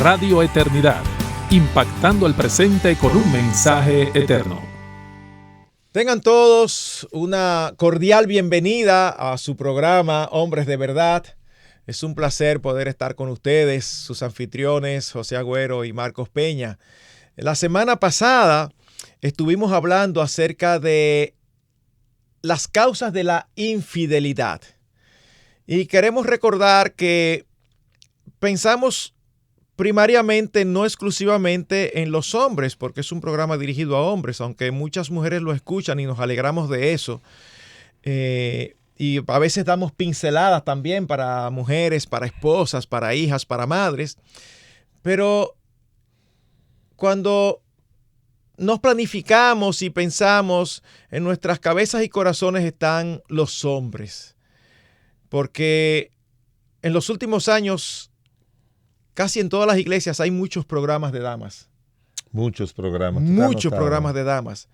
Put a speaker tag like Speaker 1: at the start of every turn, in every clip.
Speaker 1: Radio Eternidad, impactando el presente con un mensaje eterno.
Speaker 2: Tengan todos una cordial bienvenida a su programa Hombres de Verdad. Es un placer poder estar con ustedes, sus anfitriones José Agüero y Marcos Peña. La semana pasada estuvimos hablando acerca de las causas de la infidelidad. Y queremos recordar que pensamos primariamente, no exclusivamente en los hombres, porque es un programa dirigido a hombres, aunque muchas mujeres lo escuchan y nos alegramos de eso. Y a veces damos pinceladas también para mujeres, para esposas, para hijas, para madres. Pero cuando nos planificamos y pensamos, en nuestras cabezas y corazones están los hombres. Porque en los últimos años, casi en todas las iglesias hay muchos programas de damas.
Speaker 3: Muchos programas.
Speaker 2: Muchos programas de damas.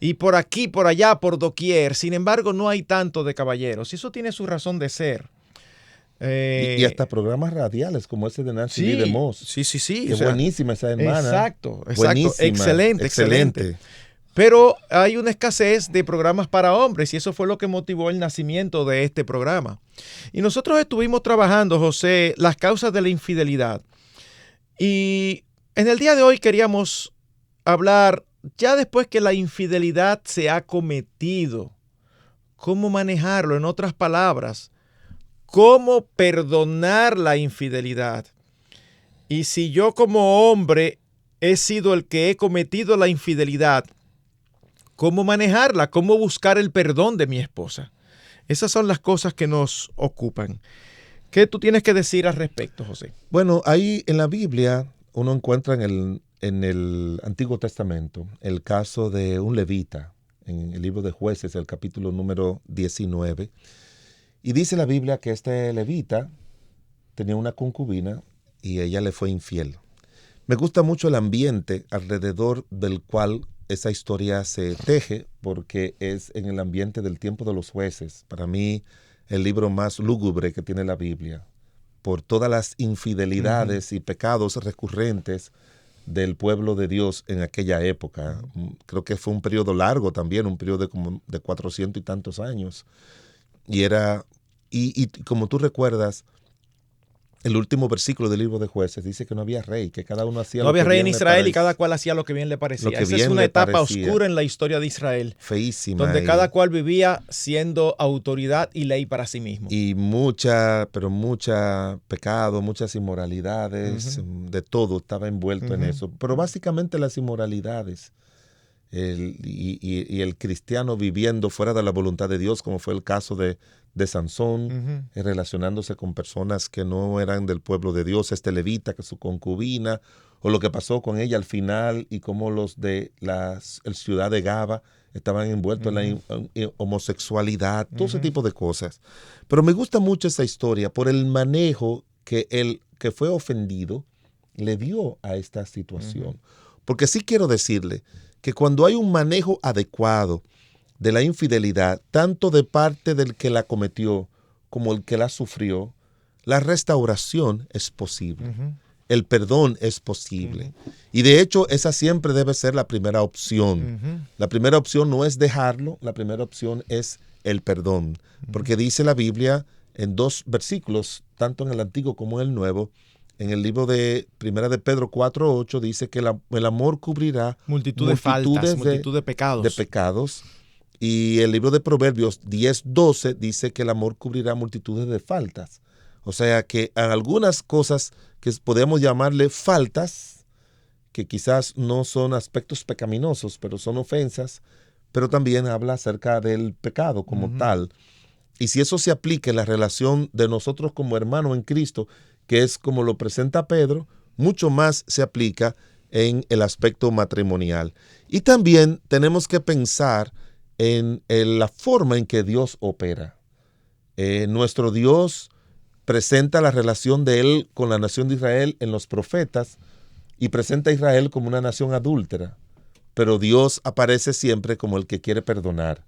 Speaker 2: Y por aquí, por allá, por doquier. Sin embargo, no hay tanto de caballeros. Y eso tiene su razón de ser.
Speaker 3: Y hasta programas radiales como ese de Nancy
Speaker 2: sí,
Speaker 3: Lee DeMoss.
Speaker 2: Sí.
Speaker 3: Qué buenísima esa hermana.
Speaker 2: Exacto.
Speaker 3: Buenísima,
Speaker 2: Excelente. Pero hay una escasez de programas para hombres y eso fue lo que motivó el nacimiento de este programa. Y nosotros estuvimos trabajando, José, las causas de la infidelidad. Y en el día de hoy queríamos hablar, ya después que la infidelidad se ha cometido, cómo manejarlo, en otras palabras, cómo perdonar la infidelidad. Y si yo como hombre he sido el que he cometido la infidelidad, ¿cómo manejarla? ¿Cómo buscar el perdón de mi esposa? Esas son las cosas que nos ocupan. ¿Qué tú tienes que decir al respecto, José?
Speaker 3: Bueno, ahí en la Biblia uno encuentra en el Antiguo Testamento el caso de un levita, en el libro de Jueces, el capítulo número 19. Y dice la Biblia que este levita tenía una concubina y ella le fue infiel. Me gusta mucho el ambiente alrededor del cual esa historia se teje, porque es en el ambiente del tiempo de los jueces. Para mí, el libro más lúgubre que tiene la Biblia, por todas las infidelidades y pecados recurrentes del pueblo de Dios en aquella época. Creo que fue un periodo largo también, un periodo como de 400 y tantos años. Y como tú recuerdas, el último versículo del libro de Jueces dice que no había rey, que cada uno hacía lo que bien le parecía.
Speaker 2: No había rey en Israel y cada cual hacía lo que bien le parecía. Esa es una etapa oscura en la historia de Israel.
Speaker 3: Feísima.
Speaker 2: Donde cada cual vivía siendo autoridad y ley para sí mismo. Y
Speaker 3: mucha pecado, muchas inmoralidades, de todo estaba envuelto en eso. Pero básicamente las inmoralidades y el cristiano viviendo fuera de la voluntad de Dios, como fue el caso de Sansón, relacionándose con personas que no eran del pueblo de Dios, este levita, que su concubina, o lo que pasó con ella al final, y cómo los de la ciudad de Gaba estaban envueltos en la homosexualidad, todo ese tipo de cosas. Pero me gusta mucho esa historia por el manejo que el que fue ofendido le dio a esta situación. Porque sí quiero decirle que cuando hay un manejo adecuado de la infidelidad, tanto de parte del que la cometió como el que la sufrió, la restauración es posible. El perdón es posible. Y de hecho, esa siempre debe ser la primera opción. La primera opción no es dejarlo, la primera opción es el perdón. Porque dice la Biblia en 2 versículos, tanto en el Antiguo como en el Nuevo, en el libro de Primera de Pedro 4:8 dice que el amor cubrirá
Speaker 2: multitud de faltas, multitud de pecados.
Speaker 3: Y el libro de Proverbios 10:12 dice que el amor cubrirá multitudes de faltas. O sea que en algunas cosas que podemos llamarle faltas, que quizás no son aspectos pecaminosos, pero son ofensas, pero también habla acerca del pecado como tal. Y si eso se aplica en la relación de nosotros como hermanos en Cristo, que es como lo presenta Pedro, mucho más se aplica en el aspecto matrimonial. Y también tenemos que pensar en la forma en que Dios opera. Nuestro Dios presenta la relación de Él con la nación de Israel en los profetas y presenta a Israel como una nación adúltera. Pero Dios aparece siempre como el que quiere perdonar.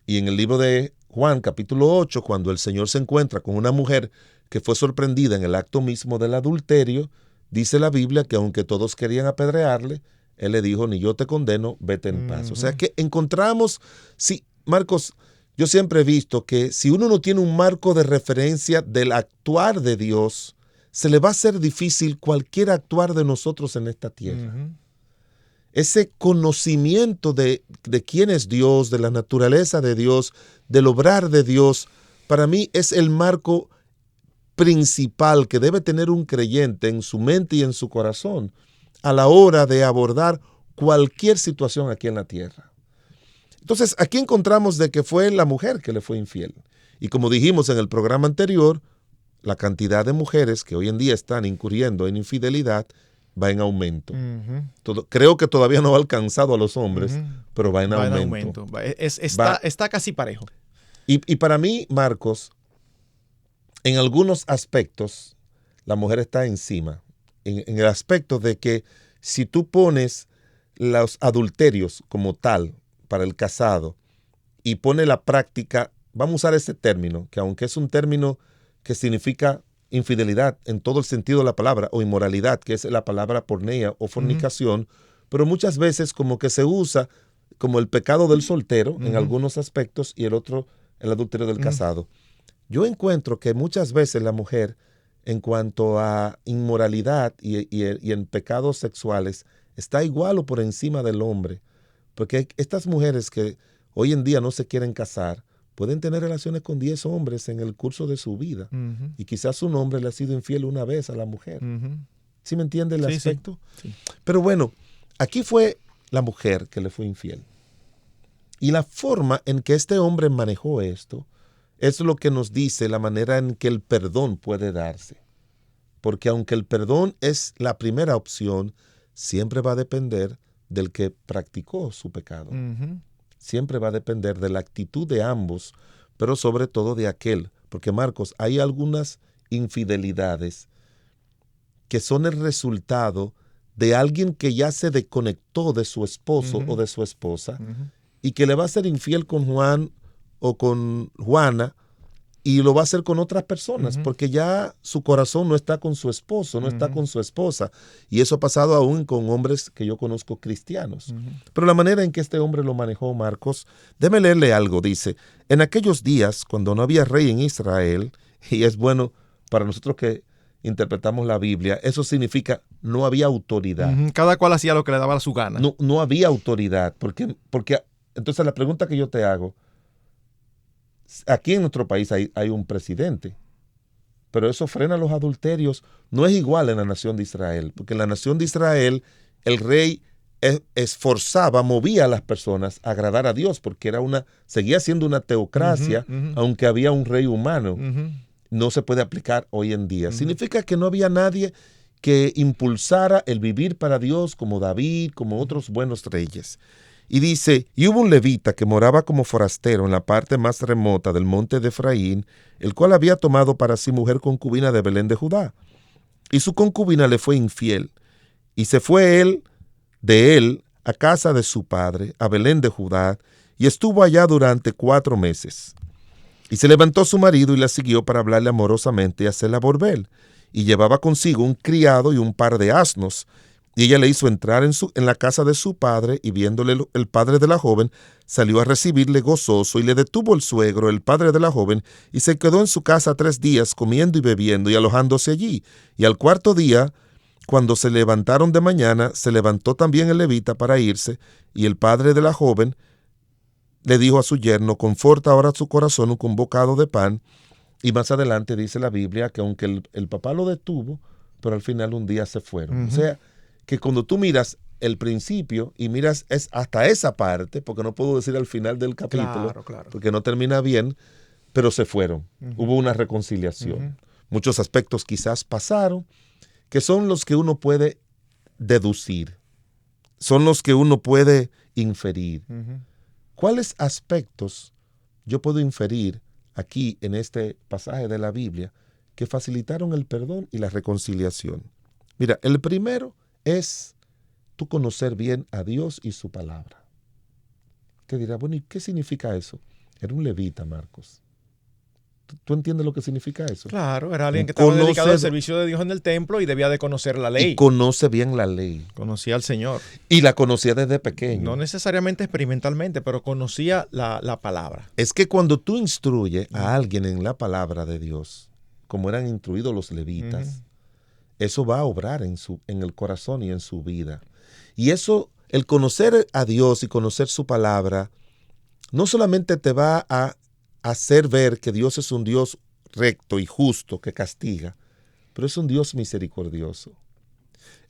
Speaker 3: Y en el libro de Juan, capítulo 8, cuando el Señor se encuentra con una mujer que fue sorprendida en el acto mismo del adulterio, dice la Biblia que aunque todos querían apedrearle, él le dijo, ni yo te condeno, vete en paz. O sea que encontramos, sí, Marcos, yo siempre he visto que si uno no tiene un marco de referencia del actuar de Dios, se le va a hacer difícil cualquier actuar de nosotros en esta tierra. Ese conocimiento de quién es Dios, de la naturaleza de Dios, del obrar de Dios, para mí es el marco principal que debe tener un creyente en su mente y en su corazón a la hora de abordar cualquier situación aquí en la tierra. Entonces, aquí encontramos de que fue la mujer que le fue infiel. Y como dijimos en el programa anterior, la cantidad de mujeres que hoy en día están incurriendo en infidelidad va en aumento. Creo que todavía no ha alcanzado a los hombres, pero va en aumento.
Speaker 2: Está casi parejo.
Speaker 3: Y para mí, Marcos, en algunos aspectos, la mujer está encima. En el aspecto de que si tú pones los adulterios como tal para el casado y pones la práctica, vamos a usar ese término, que aunque es un término que significa infidelidad en todo el sentido de la palabra, o inmoralidad, que es la palabra porneia o fornicación, pero muchas veces como que se usa como el pecado del soltero en algunos aspectos y el otro, el adulterio del casado. Yo encuentro que muchas veces la mujer, en cuanto a inmoralidad y en pecados sexuales, está igual o por encima del hombre. Porque estas mujeres que hoy en día no se quieren casar, pueden tener relaciones con 10 hombres en el curso de su vida. Y quizás un hombre le ha sido infiel una vez a la mujer. ¿Sí me entiende el aspecto? Sí. Pero bueno, aquí fue la mujer que le fue infiel. Y la forma en que este hombre manejó esto es lo que nos dice la manera en que el perdón puede darse. Porque aunque el perdón es la primera opción, siempre va a depender del que practicó su pecado. Siempre va a depender de la actitud de ambos, pero sobre todo de aquel. Porque, Marcos, hay algunas infidelidades que son el resultado de alguien que ya se desconectó de su esposo o de su esposa y que le va a ser infiel con Juan o con Juana y lo va a hacer con otras personas porque ya su corazón no está con su esposo, no está con su esposa. Y eso ha pasado aún con hombres que yo conozco cristianos. Pero la manera en que este hombre lo manejó, Marcos, déjeme leerle algo. Dice, en aquellos días, cuando no había rey en Israel, y es bueno para nosotros que interpretamos la Biblia, eso significa no había autoridad.
Speaker 2: Cada cual hacía lo que le daba su gana.
Speaker 3: No había autoridad. Porque entonces la pregunta que yo te hago, aquí en nuestro país hay un presidente, pero eso frena los adulterios. No es igual en la nación de Israel, porque en la nación de Israel el rey esforzaba, movía a las personas a agradar a Dios, porque seguía siendo una teocracia, aunque había un rey humano. No se puede aplicar hoy en día. Significa que no había nadie que impulsara el vivir para Dios como David, como otros buenos reyes. Y dice, y hubo un levita que moraba como forastero en la parte más remota del monte de Efraín, el cual había tomado para sí mujer concubina de Belén de Judá. Y su concubina le fue infiel. Y se fue de él a casa de su padre, a Belén de Judá, y estuvo allá durante 4 meses. Y se levantó su marido y la siguió para hablarle amorosamente y hacerla volver. Y llevaba consigo un criado y un par de asnos. Y ella le hizo entrar en la casa de su padre, y viéndole el padre de la joven, salió a recibirle gozoso, y le detuvo el suegro, el padre de la joven, y se quedó en su casa 3 días, comiendo y bebiendo y alojándose allí. Y al 4.º día, cuando se levantaron de mañana, se levantó también el levita para irse, y el padre de la joven le dijo a su yerno, conforta ahora su corazón con un bocado de pan. Y más adelante dice la Biblia que aunque el papá lo detuvo, pero al final un día se fueron. O sea, que cuando tú miras el principio y miras hasta esa parte, porque no puedo decir al final del capítulo, claro. Porque no termina bien, pero se fueron. Hubo una reconciliación. Muchos aspectos quizás pasaron, que son los que uno puede deducir, son los que uno puede inferir. ¿Cuáles aspectos yo puedo inferir aquí en este pasaje de la Biblia que facilitaron el perdón y la reconciliación? Mira, el primero es tú conocer bien a Dios y su palabra. Te dirá, bueno, ¿y qué significa eso? Era un levita, Marcos. ¿Tú entiendes lo que significa eso?
Speaker 2: Claro, era alguien que estaba dedicado al servicio de Dios en el templo y debía de conocer la ley.
Speaker 3: Y conoce bien la ley.
Speaker 2: Conocía al Señor.
Speaker 3: Y la conocía desde pequeño.
Speaker 2: No necesariamente experimentalmente, pero conocía la palabra.
Speaker 3: Es que cuando tú instruyes a alguien en la palabra de Dios, como eran instruidos los levitas, eso va a obrar en el corazón y en su vida. Y eso, el conocer a Dios y conocer su palabra, no solamente te va a hacer ver que Dios es un Dios recto y justo que castiga, pero es un Dios misericordioso.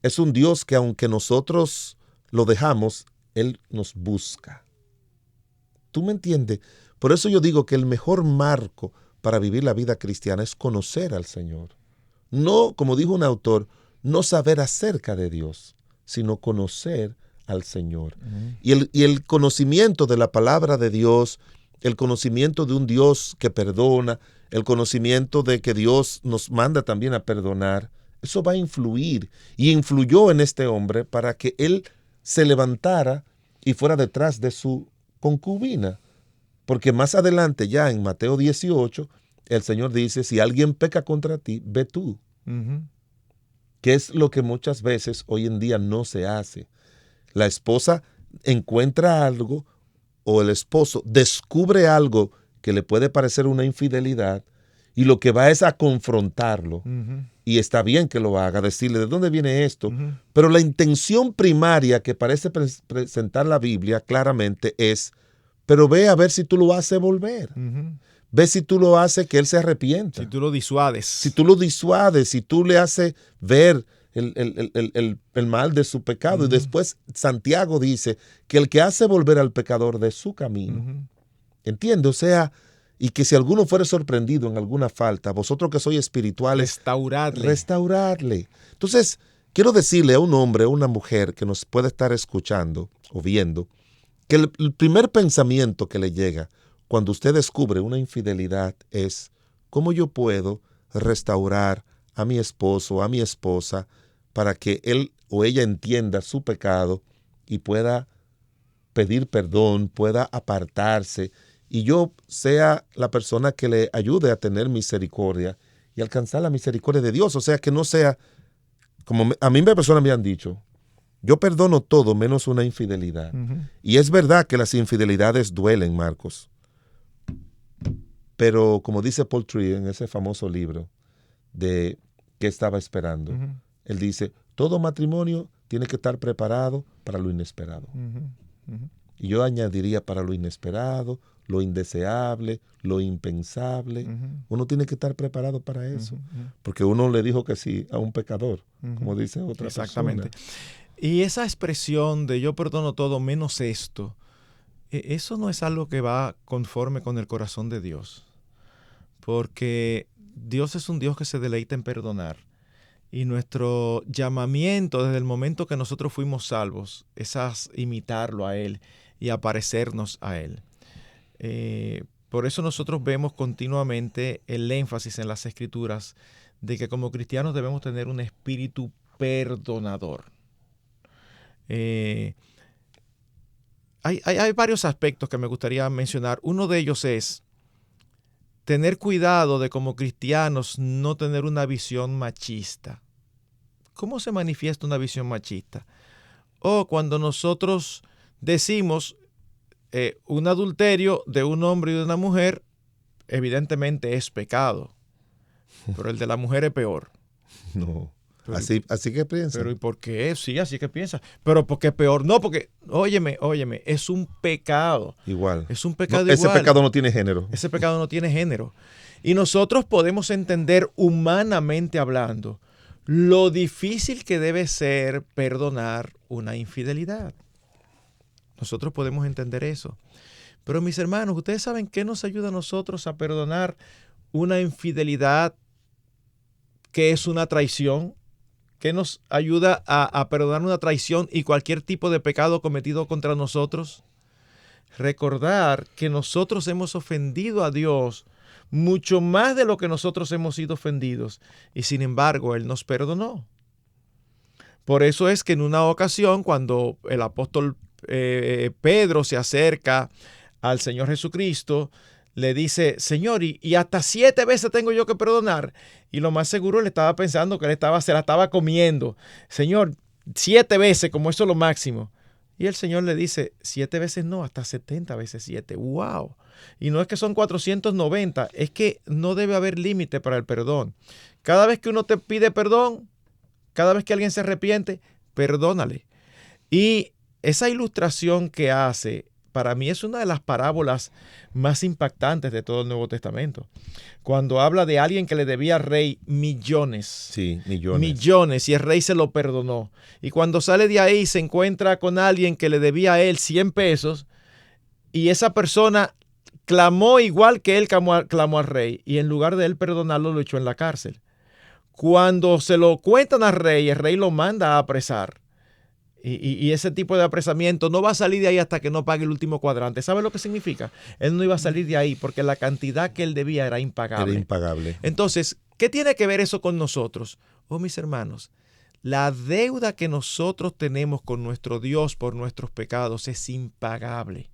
Speaker 3: Es un Dios que aunque nosotros lo dejamos, Él nos busca. ¿Tú me entiendes? Por eso yo digo que el mejor marco para vivir la vida cristiana es conocer al Señor. No, como dijo un autor, no saber acerca de Dios, sino conocer al Señor. Y el conocimiento de la palabra de Dios, el conocimiento de un Dios que perdona, el conocimiento de que Dios nos manda también a perdonar, eso va a influir. Y influyó en este hombre para que él se levantara y fuera detrás de su concubina. Porque más adelante, ya en Mateo 18, el Señor dice, si alguien peca contra ti, ve tú. Que es lo que muchas veces hoy en día no se hace. La esposa encuentra algo o el esposo descubre algo que le puede parecer una infidelidad y lo que va es a confrontarlo. Y está bien que lo haga, decirle de dónde viene esto. Pero la intención primaria que parece presentar la Biblia claramente es, pero ve a ver si tú lo haces volver. Ve si tú lo haces que él se arrepienta.
Speaker 2: Si tú lo disuades.
Speaker 3: Si tú lo disuades, si tú le haces ver el mal de su pecado. Y después Santiago dice que el que hace volver al pecador de su camino. ¿Entiendes? O sea, y que si alguno fuere sorprendido en alguna falta, vosotros que sois espirituales, restaurarle. Entonces, quiero decirle a un hombre o una mujer que nos puede estar escuchando o viendo, que el primer pensamiento que le llega cuando usted descubre una infidelidad es, ¿cómo yo puedo restaurar a mi esposo o a mi esposa para que él o ella entienda su pecado y pueda pedir perdón, pueda apartarse y yo sea la persona que le ayude a tener misericordia y alcanzar la misericordia de Dios? O sea, que no sea, como a mí personas me han dicho, yo perdono todo menos una infidelidad. Y es verdad que las infidelidades duelen, Marcos. Pero como dice Paul Tripp en ese famoso libro de ¿Qué estaba esperando? Él dice, todo matrimonio tiene que estar preparado para lo inesperado. Y yo añadiría para lo inesperado, lo indeseable, lo impensable. Uno tiene que estar preparado para eso. Porque uno le dijo que sí a un pecador, como dice otra persona.
Speaker 2: Exactamente. Y esa expresión de yo perdono todo menos esto, eso no es algo que va conforme con el corazón de Dios. Porque Dios es un Dios que se deleita en perdonar. Y nuestro llamamiento desde el momento que nosotros fuimos salvos es a imitarlo a Él y a parecernos a Él. Por eso nosotros vemos continuamente el énfasis en las Escrituras de que como cristianos debemos tener un espíritu perdonador. Hay varios aspectos que me gustaría mencionar. Uno de ellos es tener cuidado de como cristianos no tener una visión machista. ¿Cómo se manifiesta una visión machista? Cuando nosotros decimos un adulterio de un hombre y de una mujer, evidentemente es pecado, pero el de la mujer es peor.
Speaker 3: No. Pero, así que piensa.
Speaker 2: Pero ¿y por qué? Sí, así que piensa. Pero ¿por qué peor? No, porque, óyeme, es un pecado.
Speaker 3: Igual.
Speaker 2: Es un pecado
Speaker 3: igual.
Speaker 2: Ese
Speaker 3: pecado no tiene género.
Speaker 2: Ese pecado no tiene género. Y nosotros podemos entender humanamente hablando lo difícil que debe ser perdonar una infidelidad. Nosotros podemos entender eso. Pero mis hermanos, ¿ustedes saben qué nos ayuda a nosotros a perdonar una infidelidad que es una traición? ¿Qué nos ayuda a perdonar una traición y cualquier tipo de pecado cometido contra nosotros? Recordar que nosotros hemos ofendido a Dios mucho más de lo que nosotros hemos sido ofendidos y sin embargo Él nos perdonó. Por eso es que en una ocasión cuando el apóstol Pedro se acerca al Señor Jesucristo, le dice, Señor, y hasta 7 veces tengo yo que perdonar. Y lo más seguro él estaba pensando que se la estaba comiendo. Señor, 7 veces, como eso es lo máximo. Y el Señor le dice, 7 veces no, hasta 70 veces 7. ¡Wow! Y no es que son 490, es que no debe haber límite para el perdón. Cada vez que uno te pide perdón, cada vez que alguien se arrepiente, perdónale. Y esa ilustración que hace, para mí es una de las parábolas más impactantes de todo el Nuevo Testamento. Cuando habla de alguien que le debía al rey millones.
Speaker 3: Sí, millones.
Speaker 2: Millones, y el rey se lo perdonó. Y cuando sale de ahí se encuentra con alguien que le debía a él 100 pesos y esa persona clamó igual que él clamó al rey y en lugar de él perdonarlo lo echó en la cárcel. Cuando se lo cuentan al rey, el rey lo manda a apresar. Y ese tipo de apresamiento no va a salir de ahí hasta que no pague el último cuadrante. ¿Sabe lo que significa? Él no iba a salir de ahí porque la cantidad que él debía era impagable.
Speaker 3: Era impagable.
Speaker 2: Entonces, ¿qué tiene que ver eso con nosotros? Oh, mis hermanos, la deuda que nosotros tenemos con nuestro Dios por nuestros pecados es impagable.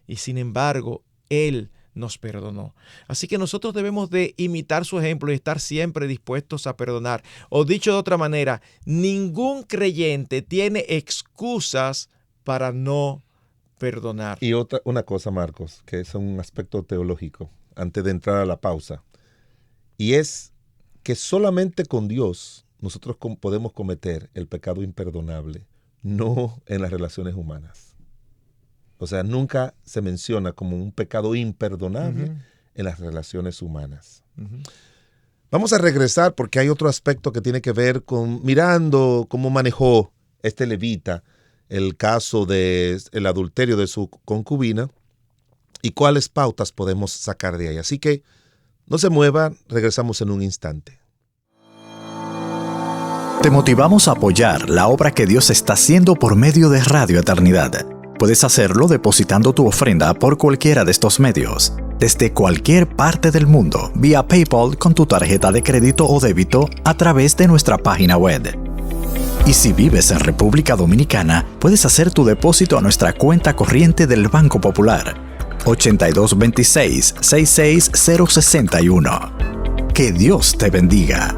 Speaker 2: Y sin embargo, Él nos perdonó. Así que nosotros debemos de imitar su ejemplo y estar siempre dispuestos a perdonar. O dicho de otra manera, ningún creyente tiene excusas para no perdonar.
Speaker 3: Y una cosa, Marcos, que es un aspecto teológico, antes de entrar a la pausa, y es que solamente con Dios nosotros podemos cometer el pecado imperdonable, no en las relaciones humanas. O sea, nunca se menciona como un pecado imperdonable en las relaciones humanas. Vamos a regresar porque hay otro aspecto que tiene que ver con mirando cómo manejó este levita el caso del adulterio de su concubina y cuáles pautas podemos sacar de ahí. Así que no se mueva, regresamos en un instante.
Speaker 4: Te motivamos a apoyar la obra que Dios está haciendo por medio de Radio Eternidad. Puedes hacerlo depositando tu ofrenda por cualquiera de estos medios, desde cualquier parte del mundo, vía PayPal con tu tarjeta de crédito o débito a través de nuestra página web. Y si vives en República Dominicana, puedes hacer tu depósito a nuestra cuenta corriente del Banco Popular, 8226-66061. Que Dios te bendiga.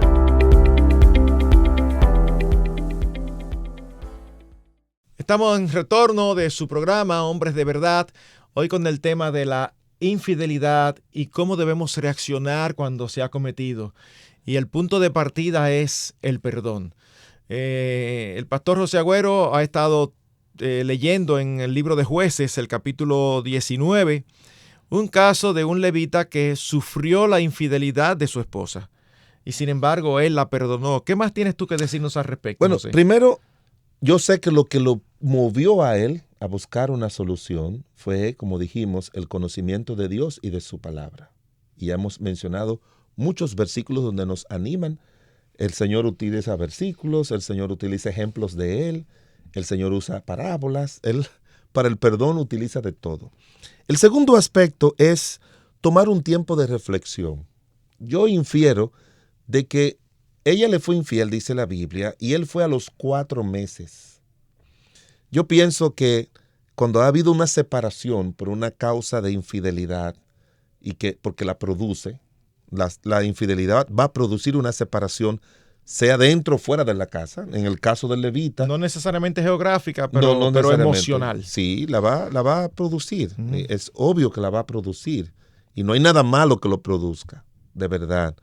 Speaker 2: Estamos en retorno de su programa Hombres de Verdad, hoy con el tema de la infidelidad y cómo debemos reaccionar cuando se ha cometido. Y el punto de partida es el perdón. El pastor José Agüero ha estado leyendo en el libro de Jueces, el capítulo 19, un caso de un levita que sufrió la infidelidad de su esposa. Y sin embargo, él la perdonó. ¿Qué más tienes tú que decirnos al respecto,
Speaker 3: Bueno,
Speaker 2: José?
Speaker 3: primero, yo sé que lo movió a él a buscar una solución fue, como dijimos, el conocimiento de Dios y de su palabra. Y hemos mencionado muchos versículos donde nos animan. El Señor utiliza versículos, el Señor utiliza ejemplos de Él, el Señor usa parábolas, Él para el perdón utiliza de todo. El segundo aspecto es tomar un tiempo de reflexión. Yo infiero de que ella le fue infiel, dice la Biblia, y él fue a los 4 meses. Yo pienso que cuando ha habido una separación por una causa de infidelidad, y que porque la produce, la infidelidad va a producir una separación, sea dentro o fuera de la casa, en el caso del levita.
Speaker 2: No necesariamente geográfica, pero,
Speaker 3: no
Speaker 2: pero
Speaker 3: necesariamente.
Speaker 2: emocional.
Speaker 3: Sí, la va a producir. Es obvio que la va a producir. Y no hay nada malo que lo produzca, de verdad.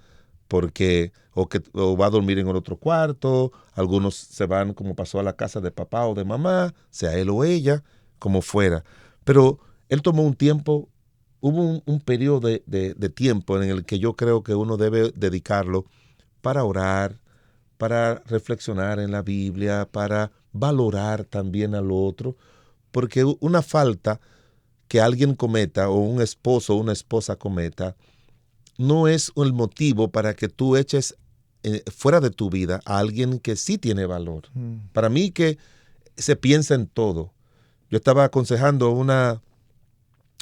Speaker 3: Porque o va a dormir en otro cuarto, algunos se van como pasó a la casa de papá o de mamá, sea él o ella, como fuera. Pero él tomó un tiempo, hubo un periodo de tiempo en el que yo creo que uno debe dedicarlo para orar, para reflexionar en la Biblia, para valorar también al otro, porque una falta que alguien cometa o un esposo o una esposa cometa no es el motivo para que tú eches fuera de tu vida a alguien que sí tiene valor. Para mí que se piensa en todo. Yo estaba aconsejando a una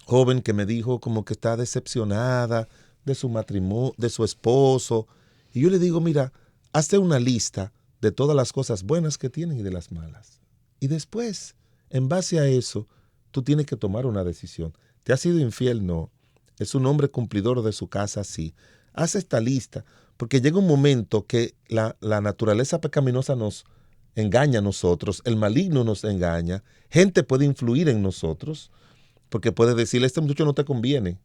Speaker 3: joven que me dijo como que está decepcionada de su matrimonio, de su esposo. Y yo le digo, mira, hazte una lista de todas las cosas buenas que tienen y de las malas. Y después, en base a eso, tú tienes que tomar una decisión. ¿Te has sido infiel? No. Es un hombre cumplidor de su casa, sí. Haz esta lista, porque llega un momento que la naturaleza pecaminosa nos engaña a nosotros, el maligno nos engaña, gente puede influir en nosotros, porque puede decirle, este muchacho no te conviene,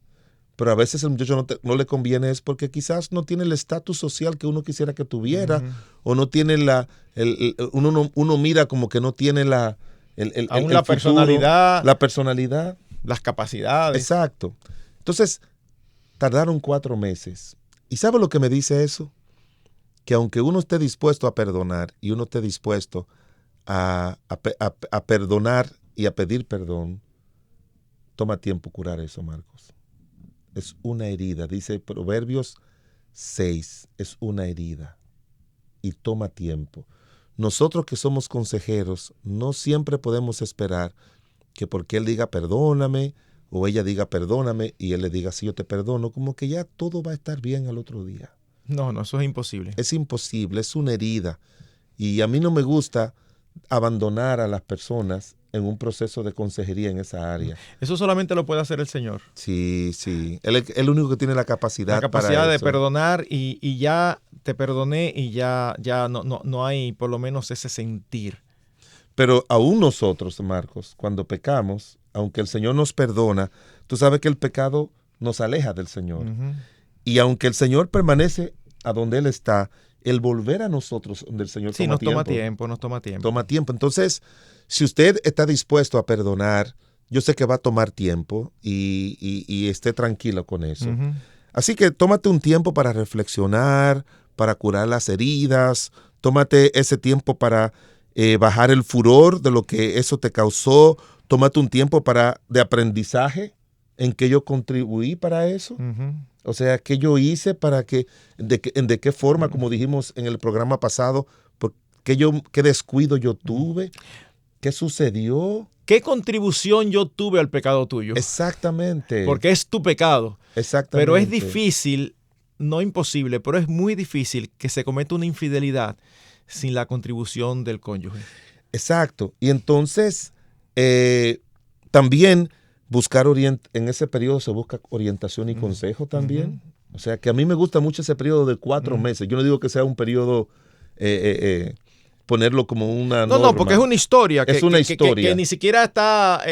Speaker 3: pero a veces el muchacho no le conviene es porque quizás no tiene el estatus social que uno quisiera que tuviera, o no tiene uno mira como que no tiene la
Speaker 2: futuro, personalidad,
Speaker 3: la personalidad,
Speaker 2: las capacidades.
Speaker 3: Exacto. Entonces, tardaron 4 meses. ¿Y sabe lo que me dice eso? Que aunque uno esté dispuesto a perdonar y uno esté dispuesto a perdonar y a pedir perdón, toma tiempo curar eso, Marcos. Es una herida, dice Proverbios 6, es una herida y toma tiempo. Nosotros que somos consejeros no siempre podemos esperar que porque él diga perdóname o ella diga perdóname y él le diga sí, yo te perdono, como que ya todo va a estar bien al otro día.
Speaker 2: No, eso es imposible.
Speaker 3: Es imposible, es una herida. Y a mí no me gusta abandonar a las personas en un proceso de consejería en esa área.
Speaker 2: Eso solamente lo puede hacer el Señor.
Speaker 3: Sí. Él es el único que tiene la capacidad
Speaker 2: para de perdonar y ya te perdoné y ya no hay por lo menos ese sentir.
Speaker 3: Pero aún nosotros, Marcos, cuando pecamos, aunque el Señor nos perdona, tú sabes que el pecado nos aleja del Señor. Uh-huh. Y aunque el Señor permanece a donde Él está, el volver a nosotros donde el Señor
Speaker 2: nos toma tiempo.
Speaker 3: Toma tiempo. Entonces, si usted está dispuesto a perdonar, yo sé que va a tomar tiempo y esté tranquilo con eso. Uh-huh. Así que tómate un tiempo para reflexionar, para curar las heridas, tómate ese tiempo para bajar el furor de lo que eso te causó, tómate un tiempo de aprendizaje en que yo contribuí para eso. Uh-huh. O sea, ¿qué yo hice para de qué forma, como dijimos en el programa pasado, qué descuido yo tuve? ¿Qué sucedió?
Speaker 2: ¿Qué contribución yo tuve al pecado tuyo?
Speaker 3: Exactamente.
Speaker 2: Porque es tu pecado.
Speaker 3: Exactamente.
Speaker 2: Pero es difícil, no imposible, pero es muy difícil que se cometa una infidelidad sin la contribución del cónyuge.
Speaker 3: Exacto. Y entonces, también buscar en ese periodo se busca orientación y consejo también. Uh-huh. O sea, que a mí me gusta mucho ese periodo de 4 meses. Yo no digo que sea un periodo, ponerlo como una norma.
Speaker 2: No, porque es una historia.
Speaker 3: Es una historia.
Speaker 2: Que ni siquiera está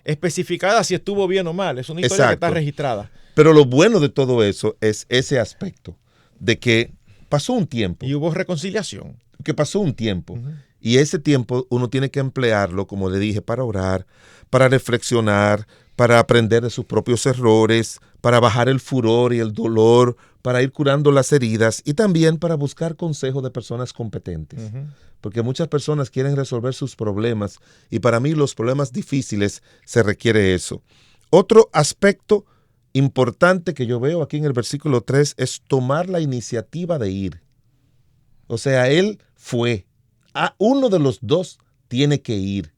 Speaker 2: especificada si estuvo bien o mal. Es una historia que está registrada.
Speaker 3: Pero lo bueno de todo eso es ese aspecto de que pasó un tiempo.
Speaker 2: Y hubo reconciliación.
Speaker 3: Que pasó un tiempo. Uh-huh. Y ese tiempo uno tiene que emplearlo, como le dije, para orar, para reflexionar, para aprender de sus propios errores, para bajar el furor y el dolor, para ir curando las heridas y también para buscar consejo de personas competentes. Uh-huh. Porque muchas personas quieren resolver sus problemas y para mí los problemas difíciles se requiere eso. Otro aspecto importante que yo veo aquí en el versículo 3 es tomar la iniciativa de ir. O sea, él fue. Uno de los dos tiene que ir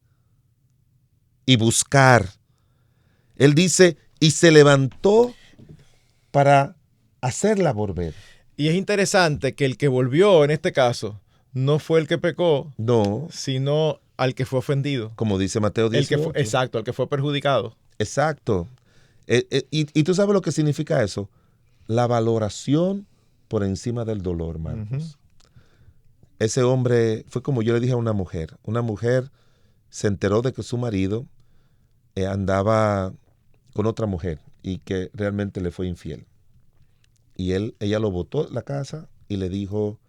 Speaker 3: y buscar. Él dice, y se levantó para hacerla volver.
Speaker 2: Y es interesante que el que volvió en este caso no fue el que pecó,
Speaker 3: no,
Speaker 2: sino al que fue ofendido.
Speaker 3: Como dice Mateo 18.
Speaker 2: Exacto, al que fue perjudicado.
Speaker 3: Exacto. Y tú sabes lo que significa eso. La valoración por encima del dolor, Marcos. Uh-huh. Ese hombre fue como yo le dije a una mujer. Una mujer se enteró de que su marido andaba con otra mujer y que realmente le fue infiel. Y ella lo botó de la casa y le dijo,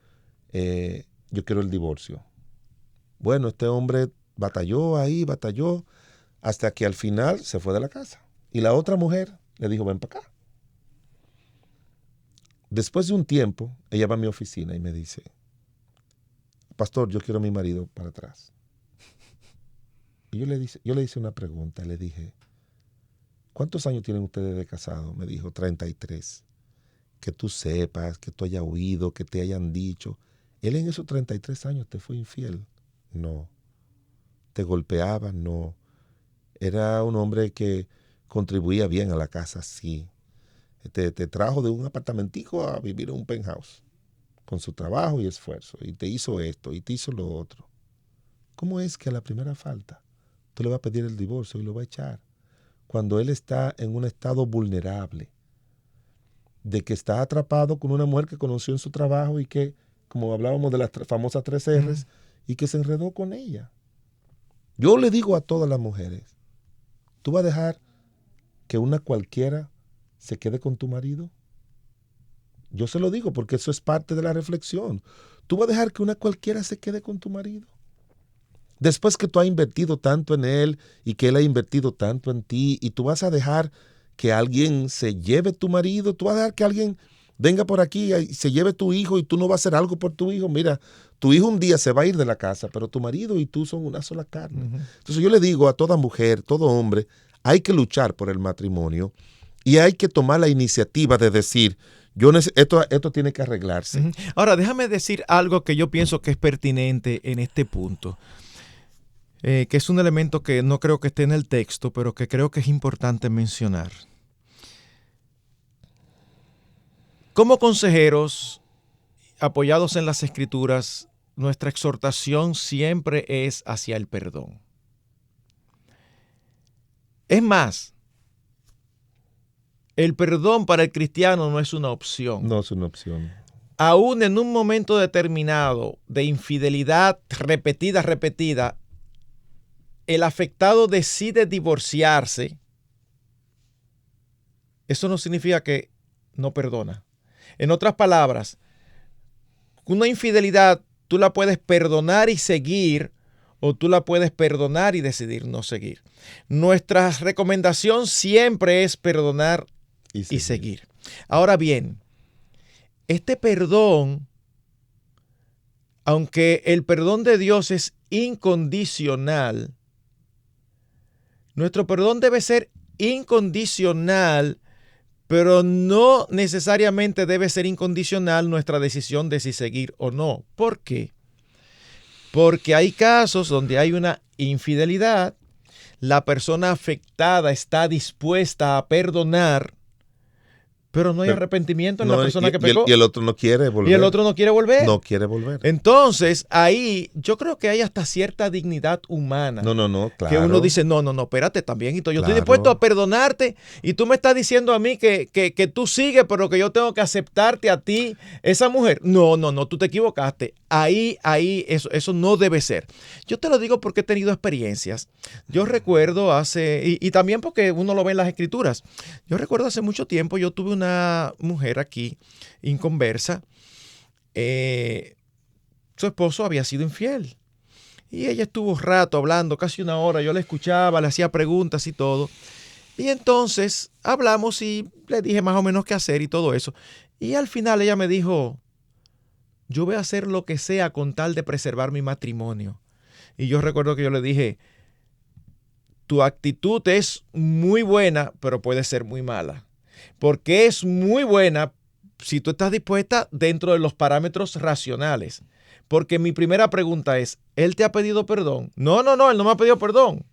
Speaker 3: yo quiero el divorcio. Bueno, este hombre batalló, hasta que al final se fue de la casa. Y la otra mujer le dijo, ven para acá. Después de un tiempo, ella va a mi oficina y me dice, pastor, yo quiero a mi marido para atrás. Y yo le hice una pregunta, le dije, ¿cuántos años tienen ustedes de casado? Me dijo, 33. Que tú sepas, que tú hayas oído, que te hayan dicho. ¿Él en esos 33 años te fue infiel? No. ¿Te golpeaba? No. Era un hombre que contribuía bien a la casa, sí. Te trajo de un apartamentico a vivir en un penthouse, con su trabajo y esfuerzo, y te hizo esto, y te hizo lo otro. ¿Cómo es que a la primera falta tú le vas a pedir el divorcio y lo vas a echar? cuando él está en un estado vulnerable, de que está atrapado con una mujer que conoció en su trabajo y que, como hablábamos de las famosas 3 R's, y que se enredó con ella. Yo le digo a todas las mujeres, ¿tú vas a dejar que una cualquiera se quede con tu marido? Yo se lo digo porque eso es parte de la reflexión. ¿Tú vas a dejar que una cualquiera se quede con tu marido? Después que tú has invertido tanto en él y que él ha invertido tanto en ti, y tú vas a dejar que alguien se lleve tu marido, tú vas a dejar que alguien venga por aquí y se lleve tu hijo y tú no vas a hacer algo por tu hijo. Mira, tu hijo un día se va a ir de la casa, pero tu marido y tú son una sola carne. Entonces yo le digo a toda mujer, todo hombre, hay que luchar por el matrimonio y hay que tomar la iniciativa de decir, esto tiene que arreglarse.
Speaker 2: Ahora, déjame decir algo que yo pienso que es pertinente en este punto. Que es un elemento que no creo que esté en el texto, pero que creo que es importante mencionar. Como consejeros, apoyados en las Escrituras, nuestra exhortación siempre es hacia el perdón. Es más, el perdón para el cristiano no es una opción.
Speaker 3: No es una opción.
Speaker 2: Aún en un momento determinado de infidelidad repetida, el afectado decide divorciarse, eso no significa que no perdona. En otras palabras, una infidelidad tú la puedes perdonar y seguir, o tú la puedes perdonar y decidir no seguir. Nuestra recomendación siempre es perdonar y seguir. Ahora bien, este perdón, aunque el perdón de Dios es incondicional, nuestro perdón debe ser incondicional, pero no necesariamente debe ser incondicional nuestra decisión de si seguir o no. ¿Por qué? Porque hay casos donde hay una infidelidad, la persona afectada está dispuesta a perdonar, pero no hay arrepentimiento en la persona que pecó.
Speaker 3: Y el otro no quiere volver.
Speaker 2: Y el otro no quiere volver.
Speaker 3: No quiere volver.
Speaker 2: Entonces, ahí yo creo que hay hasta cierta dignidad humana.
Speaker 3: No, claro.
Speaker 2: Que uno dice, no, espérate, también. Yo estoy
Speaker 3: Claro.
Speaker 2: dispuesto a perdonarte y tú me estás diciendo a mí que tú sigues, pero que yo tengo que aceptarte a ti, esa mujer. No, tú te equivocaste. Ahí, eso no debe ser. Yo te lo digo porque he tenido experiencias. Yo recuerdo y también porque uno lo ve en las Escrituras. Yo recuerdo hace mucho tiempo, yo tuve una mujer aquí, inconversa. Su esposo había sido infiel. Y ella estuvo rato hablando, casi una hora. Yo la escuchaba, le hacía preguntas y todo. Y entonces hablamos y le dije más o menos qué hacer y todo eso. Y al final ella me dijo, yo voy a hacer lo que sea con tal de preservar mi matrimonio. Y yo recuerdo que yo le dije, tu actitud es muy buena, pero puede ser muy mala. Porque es muy buena si tú estás dispuesta dentro de los parámetros racionales. Porque mi primera pregunta es, ¿él te ha pedido perdón? No, él no me ha pedido perdón.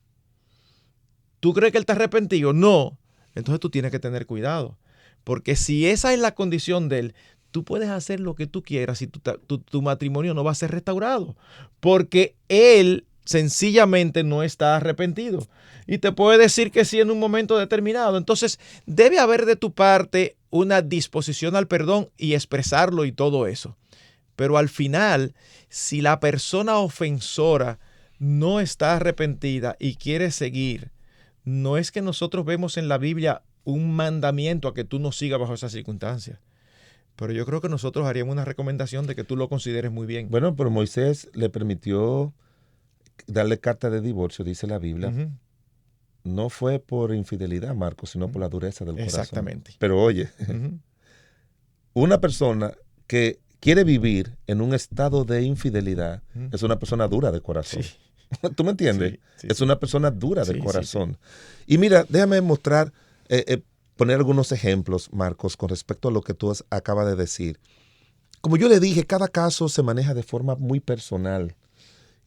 Speaker 2: ¿Tú crees que él está arrepentido? No. Entonces tú tienes que tener cuidado. Porque si esa es la condición de él, tú puedes hacer lo que tú quieras y tu matrimonio no va a ser restaurado. Porque él sencillamente no está arrepentido. Y te puede decir que sí en un momento determinado. Entonces debe haber de tu parte una disposición al perdón y expresarlo y todo eso. Pero al final, si la persona ofensora no está arrepentida y quiere seguir, no es que nosotros vemos en la Biblia un mandamiento a que tú no sigas bajo esas circunstancias. Pero yo creo que nosotros haríamos una recomendación de que tú lo consideres muy bien.
Speaker 3: Bueno, pero Moisés le permitió darle carta de divorcio, dice la Biblia.
Speaker 2: Uh-huh.
Speaker 3: No fue por infidelidad, Marcos, sino por la dureza del corazón.
Speaker 2: Exactamente.
Speaker 3: Pero oye, una persona que quiere vivir en un estado de infidelidad es una persona dura de corazón.
Speaker 2: Sí.
Speaker 3: ¿Tú me entiendes?
Speaker 2: Sí.
Speaker 3: Es una persona dura de corazón.
Speaker 2: Sí.
Speaker 3: Y mira, déjame mostrar, poner algunos ejemplos, Marcos, con respecto a lo que tú acabas de decir. Como yo le dije, cada caso se maneja de forma muy personal.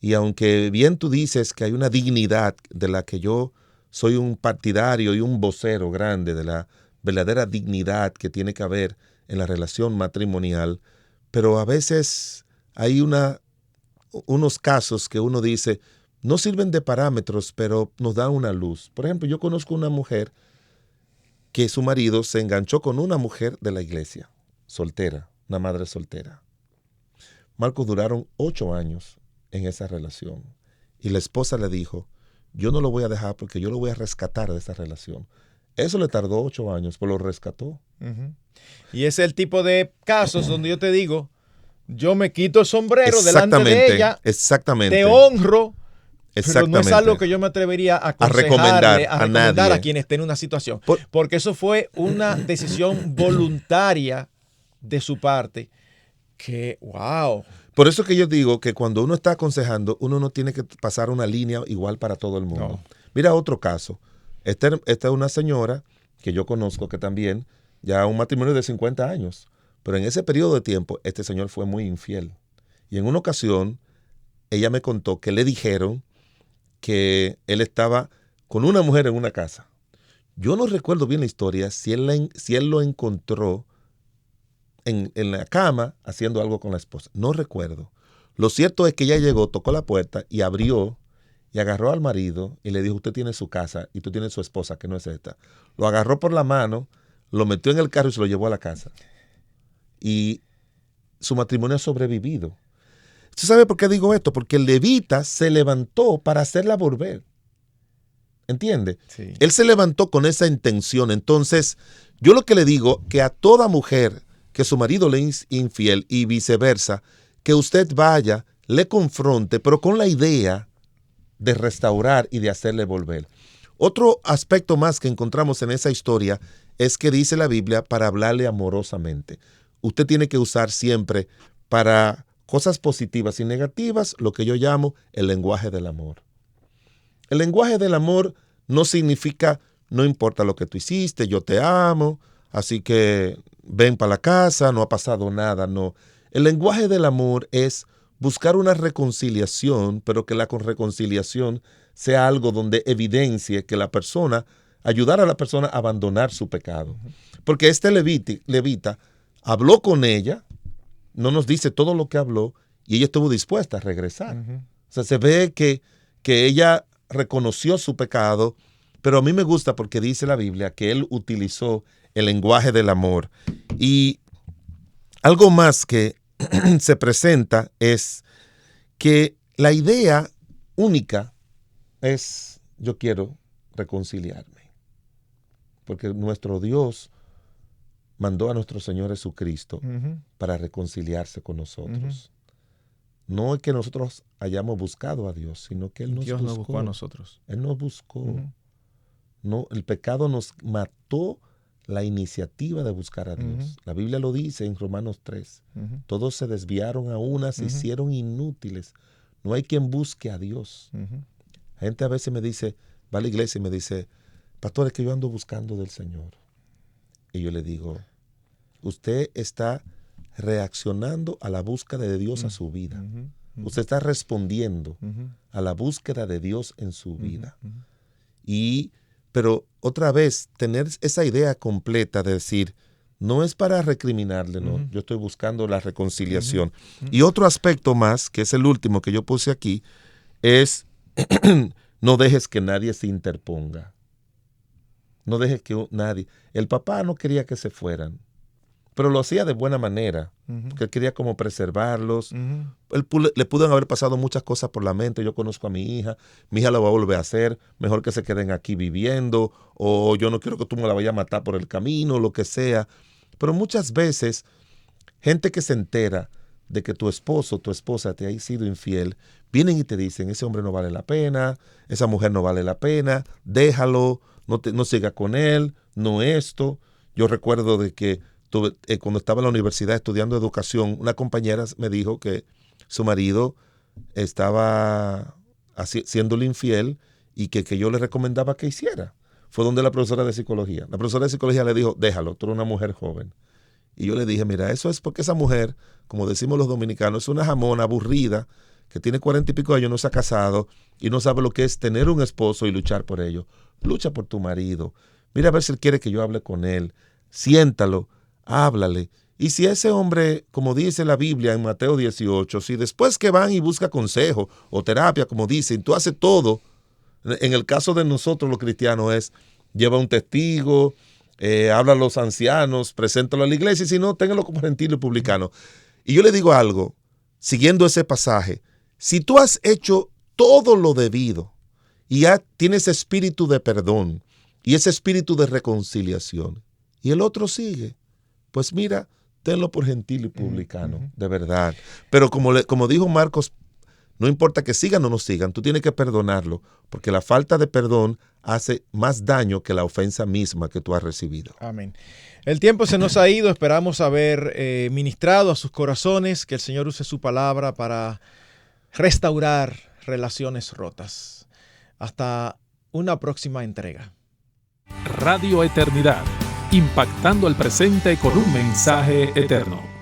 Speaker 3: Y aunque bien tú dices que hay una dignidad de la que yo soy un partidario y un vocero grande de la verdadera dignidad que tiene que haber en la relación matrimonial, pero a veces hay unos casos que uno dice, no sirven de parámetros, pero nos dan una luz. Por ejemplo, yo conozco una mujer que su marido se enganchó con una mujer de la iglesia, soltera, una madre soltera. Marcos, duraron 8 años en esa relación. Y la esposa le dijo, yo no lo voy a dejar porque yo lo voy a rescatar de esa relación. Eso le tardó 8 años, pero lo rescató.
Speaker 2: Y ese es el tipo de casos donde yo te digo, yo me quito el sombrero delante de ella,
Speaker 3: exactamente,
Speaker 2: te honro, pero no es
Speaker 3: exactamente,
Speaker 2: algo que yo me atrevería a recomendar a quien esté en una situación. Porque eso fue una decisión voluntaria de su parte que, wow.
Speaker 3: Por eso que yo digo que cuando uno está aconsejando, uno no tiene que pasar una línea igual para todo el mundo. No. Mira otro caso. Esta es una señora que yo conozco que también, ya un matrimonio de 50 años, pero en ese periodo de tiempo este señor fue muy infiel. Y en una ocasión ella me contó que le dijeron que él estaba con una mujer en una casa. Yo no recuerdo bien la historia, si él lo encontró en la cama haciendo algo con la esposa. No recuerdo. Lo cierto es que ella llegó, tocó la puerta y abrió y agarró al marido y le dijo, usted tiene su casa y tú tienes su esposa, que no es esta. Lo agarró por la mano, lo metió en el carro y se lo llevó a la casa. Y su matrimonio ha sobrevivido. ¿Usted sabe por qué digo esto? Porque el levita se levantó para hacerla volver. ¿Entiende?
Speaker 2: Sí.
Speaker 3: Él se levantó con esa intención. Entonces, yo lo que le digo, que a toda mujer que su marido le es infiel y viceversa, que usted vaya, le confronte, pero con la idea de restaurar y de hacerle volver. Otro aspecto más que encontramos en esa historia es que dice la Biblia para hablarle amorosamente. Usted tiene que usar siempre para cosas positivas y negativas lo que yo llamo el lenguaje del amor. El lenguaje del amor no significa no importa lo que tú hiciste, yo te amo, así que ven para la casa, no ha pasado nada, no. El lenguaje del amor es buscar una reconciliación, pero que la reconciliación sea algo donde evidencie que la persona, ayudar a la persona a abandonar su pecado. Porque este levita habló con ella, no nos dice todo lo que habló, y ella estuvo dispuesta a regresar. O sea, se ve que ella reconoció su pecado, pero a mí me gusta porque dice la Biblia que él utilizó el lenguaje del amor. Y algo más que se presenta es que la idea única es yo quiero reconciliarme. Porque nuestro Dios mandó a nuestro Señor Jesucristo para reconciliarse con nosotros. No es que nosotros hayamos buscado a Dios, sino que Él nos
Speaker 2: Dios
Speaker 3: buscó.
Speaker 2: nos buscó a nosotros.
Speaker 3: Él nos buscó. No, el pecado nos mató la iniciativa de buscar a Dios. La Biblia lo dice en Romanos 3. Todos se desviaron a una, se hicieron inútiles. No hay quien busque a Dios. La gente a veces me dice, va a la iglesia y me dice, pastor, es que yo ando buscando del Señor. Y yo le digo, usted está reaccionando a la búsqueda de Dios a su vida. Usted está respondiendo a la búsqueda de Dios en su vida. Pero otra vez, tener esa idea completa de decir, no es para recriminarle, no, yo estoy buscando la reconciliación. Y otro aspecto más, que es el último que yo puse aquí, es no dejes que nadie se interponga. No dejes que nadie. El papá no quería que se fueran, pero lo hacía de buena manera, porque él quería como preservarlos. Le pudieron haber pasado muchas cosas por la mente. Yo conozco a mi hija la va a volver a hacer, mejor que se queden aquí viviendo, o yo no quiero que tú me la vayas a matar por el camino, lo que sea. Pero muchas veces, gente que se entera de que tu esposo o tu esposa te ha sido infiel, vienen y te dicen, ese hombre no vale la pena, esa mujer no vale la pena, déjalo, no siga con él, no esto. Yo recuerdo de que cuando estaba en la universidad estudiando educación, una compañera me dijo que su marido estaba siéndole infiel y que yo le recomendaba que hiciera. Fue donde la profesora de psicología. La profesora de psicología le dijo, déjalo, tú eres una mujer joven. Y yo le dije, mira, eso es porque esa mujer, como decimos los dominicanos, es una jamona aburrida, que tiene 40 y pico de años, no se ha casado y no sabe lo que es tener un esposo y luchar por ello. Lucha por tu marido. Mira a ver si él quiere que yo hable con él. Siéntalo. Háblale Y si ese hombre, como dice la Biblia en Mateo 18, si después que van y busca consejo o terapia, como dicen, tú haces todo, en el caso de nosotros los cristianos es, lleva un testigo, habla a los ancianos, preséntalo a la iglesia, y si no, ténganlo como gentil y publicano. Y yo le digo algo, siguiendo ese pasaje, si tú has hecho todo lo debido y ya tienes espíritu de perdón y ese espíritu de reconciliación, y el otro sigue, pues mira, tenlo por gentil y publicano, de verdad. Pero como dijo Marcos, no importa que sigan o no sigan, tú tienes que perdonarlo, porque la falta de perdón hace más daño que la ofensa misma que tú has recibido.
Speaker 2: Amén. El tiempo se nos ha ido, esperamos haber ministrado a sus corazones, que el Señor use su palabra para restaurar relaciones rotas. Hasta una próxima entrega.
Speaker 1: Radio Eternidad, impactando el presente con un mensaje eterno.